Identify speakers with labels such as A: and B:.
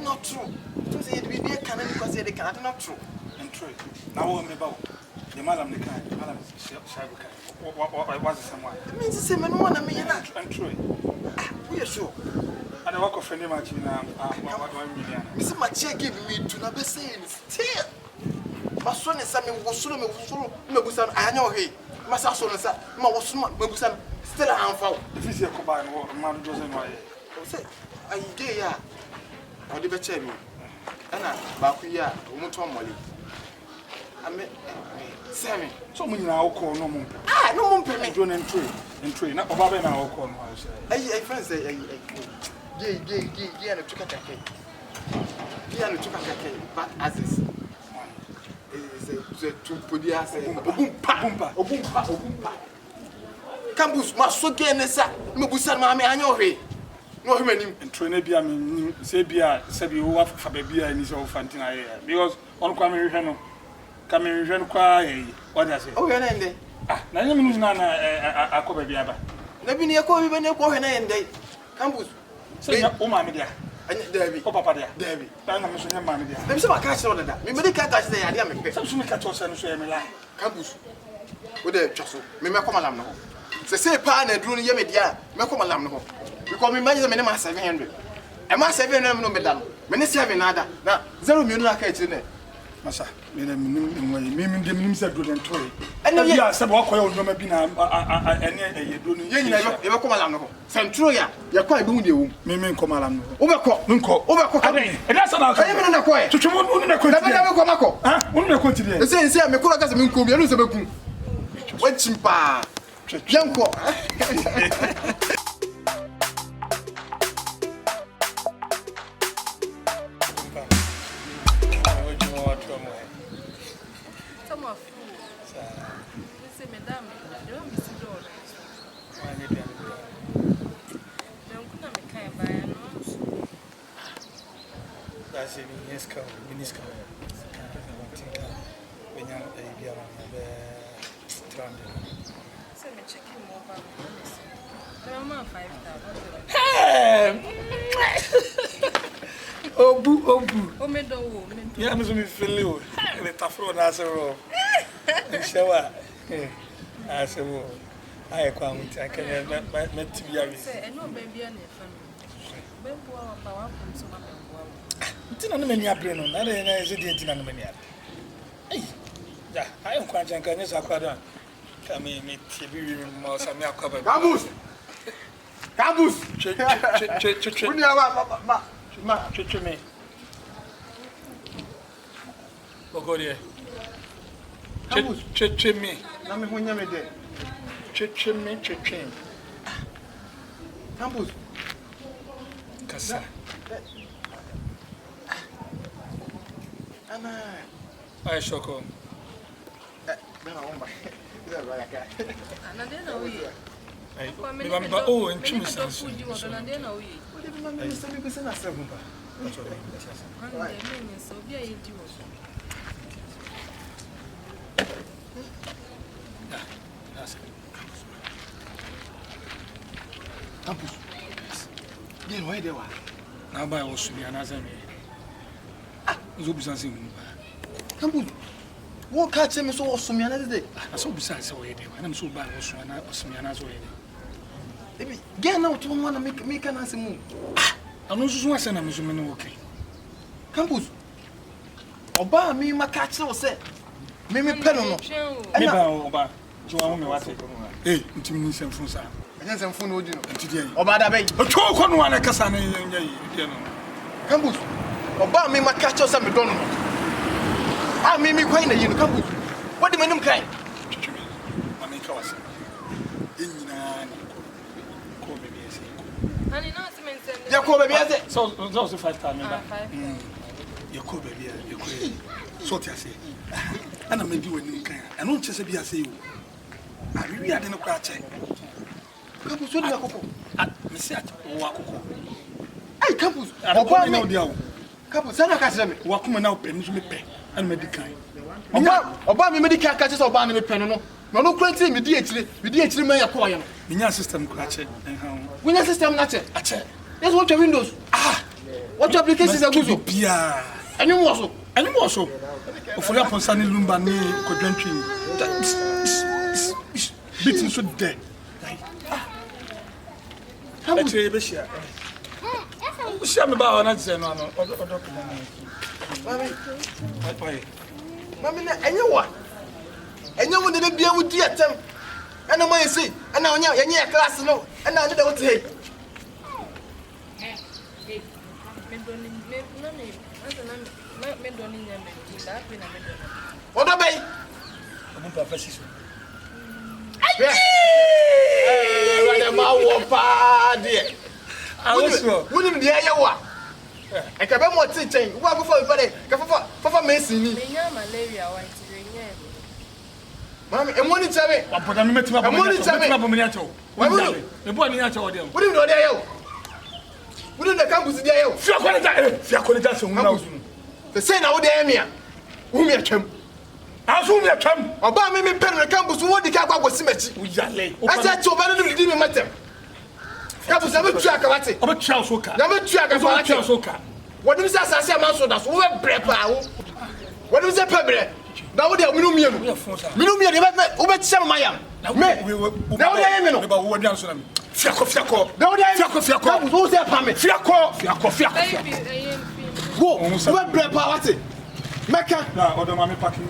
A: Not true. To say it be a canon because they cannot not true. And true. Now, I'm about the madam, the kind, Madam Shabuka. What was someone? It means the same one. I mean, and true. We are sure. And I walk of any much in 1 million. Mr. Machia gave me to never say still. My son is something was soon Mabusan. I know he. My son is Mabusan still a handful. If you see a combined man doesn't know. Say, I gay ya. Or the better me. And Bakuya, Mutomoli. I mean, Sammy. So many now call no more. Ah, no more payment. Don't entry. Not Baba now call my house. I friends say, gay, and a chicken cake. Gay and a chicken cake, but as is. Is to put the ass Obumpa. Campus must so gain the sack. Mubusan, mammy, I know he. No, I mean, and Trinabia, Sabia, Sabi, who have Fabia in his own Fantina, because on Camino, Camino, cry. What does it? Oh, your name, ah, Namin is not a Cobabiaba. Never near Coby when you call her name, day. Campus, say, oh, mamma, dear, and Debbie, oh, Papa, Debbie, I'm not saying, mamma, dear. There's some catch on that. Maybe they can't touch the idea. Some catch us and say, Campus, with a jostle, may come along. Say, Pan and Drew Yemedia, may come along. Because me manage the minimum 700. Am I 700 no madam? Many 700. Now, 0 million catch in it. Massa, me said good and toy. And then you are some walk on no mabina and you never come along. Centroya, you're quite doing you. Me come along. Overcock, and that's not I am in a quiet. To one never come. The same say, me call us a minko, you lose a book. What chimpa? Young yeah, I'm going to feel you. Let us throw as a row. Shower. As a row. I come with I can met to be a no baby and a family. Many are brain on other resident in many. I am quite a canis aquadon. Come in, meet TV, mouse, and milk cover. Camus! Me. Bogoria. Me. Nami hunya me de. Me. Campus. Kasa. Ana. Ai shoko. Bena omba. Ida ba yaka. Ana de na uyi. Ai. Me oh, en chimi sansu. Ana de na uyi. O de me me sabe que você nasceu bomba. Ana de me so bia yedi wo. Campus. Then why they were? Now by was to be an azami. Ah, Zubizan. Campus. What catch him so awesome another day? I saw besides away there, and I'm so bad was one was me another way. Get out to want to make an answer move. I know just once and I'm assuming okay. Campus. Oba me my catch so said. Me penal. Oba. Joan me what? Hey, intimidating some phone sir. I just am phone audio. Today. Oba da bay. O to ko no ana kasa na yen Campus. Oba me my catch us am don no. Ah me kwai na yin Campus. What the menum kai? Ma me ka wase. Enyina ko be bi ese. Ani no se men send. Ya ko be bi ese. So 5 time me ba. You ko be bi ya. You ko. So ti ase. ana medi wani kan ɛno nkyɛ sɛ bia sɛ yi awi ade no kwa kyɛ
B: campus wodi akoko
A: me se wo akoko
B: ai campus
A: oba me odi awo
B: campus sana ka sɛ me
A: wo akoma na opɛ no so me pɛ ana medi kan
B: oba me medical ka kyɛ sɛ oba ne me pɛ no no na no kura ntire me di akyire ma yɛ kɔ yɛ no
A: minya system kwa kyɛ
B: wonya system na kyɛ
A: akyɛ
B: yes watch windows watch applications agu so
A: bia
B: ɛnyem wɔ so
A: ofori aponsa ne lumba ne kodwantwi bitin so de ɛkyɛ bɛhyia wohyia me ba ɔna kyerɛ no ano ɔdɔ
B: mami na ɛnyɛ wo ne bia wo di atam ɛna mo yɛsi ɛna onya yɛnyɛ class no ɛna ne da wo te he ɔdɔ bɛyi
A: ɔmo papa si so
B: ɛwɛdɛ ma wɔ paa deɛ
A: awosuo
B: wonim deɛ ɛyɛ wo a ɛka bɛ mo te kyɛn wo akɔfa bi pɛdɛ ka fafa mesi ni
C: menya malaria wa ntire nye
B: mami emo ni kyɛme
A: wapoda me metima bomani akyɛw ebo ani akyɛw ɔde
B: wonim deɛ ɔde ɛyɛ wo wonim deɛ campus deɛ ɛyɛ wo
A: fiakɔ ne gya sɛ wuna wo
B: sɛ sɛ na wo deɛ ɛyɛ mea wo mi atwam
A: aso mi atwam
B: ɔba me pɛ no campus wo di ka akɔ akɔsi m'akyi
A: woyale
B: ɛsɛ kyɛ ɔba no didi me matam campus na bɛtua ka wate
A: ɔbɛtua so ka
B: na bɛtua ka fa
A: ɔbɛtua so ka
B: wɔnim sɛ asase ama so da so wobɛbrɛ paa wo wɔnim sɛ pɛ brɛ na wo deɛ menu mienu wobɛkyɛ me mayam na wo deɛ ɛyɛ me no
A: meba wo aduan so na me fiakɔ
B: na wo deɛ campus wo sɛ pa me
A: fiakɔ
B: wo wobɛbrɛ paa wate mɛka
A: na ɔdɔ ma me packing